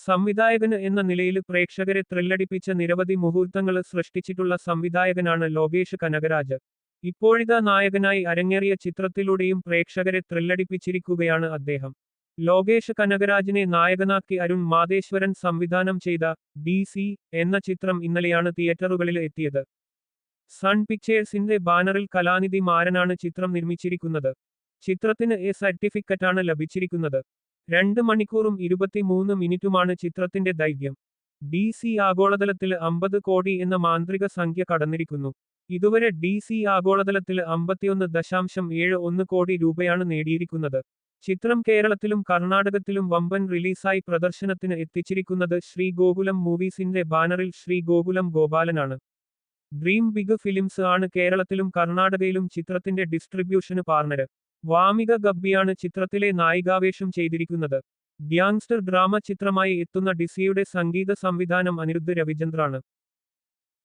സംവിധായകന് എന്ന നിലയിൽ പ്രേക്ഷകരെ ത്രില്ലടിപ്പിച്ച നിരവധി മുഹൂർത്തങ്ങൾ സൃഷ്ടിച്ചിട്ടുള്ള സംവിധായകനാണ് ലോകേഷ് കനകരാജ്. ഇപ്പോഴിതാ നായകനായി അരങ്ങേറിയ ചിത്രത്തിലൂടെയും പ്രേക്ഷകരെ ത്രില്ലടിപ്പിച്ചിരിക്കുകയാണ് അദ്ദേഹം. ലോകേഷ് കനകരാജിനെ നായകനാക്കി അരുൺ മാതേശ്വരൻ സംവിധാനം ചെയ്ത DC എന്ന ചിത്രം ഇന്നലെയാണ് തിയേറ്ററുകളിൽ എത്തിയത്. സൺ പിക്ചേഴ്സിന്റെ ബാനറിൽ കലാനിധി മാരനാണ് ചിത്രം നിർമ്മിച്ചിരിക്കുന്നത്. ചിത്രത്തിന് എ സർട്ടിഫിക്കറ്റാണ് ലഭിച്ചിരിക്കുന്നത്. 2 മണിക്കൂറും 23 മിനിറ്റുമാണ് ചിത്രത്തിന്റെ ദൈർഘ്യം. DC ആഗോളതലത്തിൽ 50 കോടി എന്ന മാന്ത്രിക സംഖ്യ കടന്നിരിക്കുന്നു. ഇതുവരെ DC ആഗോളതലത്തിൽ 51.71 കോടി രൂപയാണ് നേടിയിരിക്കുന്നത്. ചിത്രം കേരളത്തിലും കർണാടകത്തിലും വമ്പൻ റിലീസായി പ്രദർശനത്തിന് എത്തിച്ചിരിക്കുന്നത് ശ്രീ ഗോകുലം മൂവീസിന്റെ ബാനറിൽ ശ്രീ ഗോകുലം ഗോപാലനാണ്. ഡ്രീം ബിഗ് ഫിലിംസ് ആണ് കേരളത്തിലും കർണാടകയിലും ചിത്രത്തിന്റെ ഡിസ്ട്രിബ്യൂഷന് പാർട്ണർ. വാമിക ഗബ്ബിയാണ് ചിത്രത്തിലെ നായികാവേഷം ചെയ്തിരിക്കുന്നത്. ഗ്യാങ്സ്റ്റർ ഡ്രാമ ചിത്രമായി എത്തുന്ന ഡിസിയുടെ സംഗീത സംവിധാനം അനിരുദ്ധ് രവിചന്ദ്രാണ്.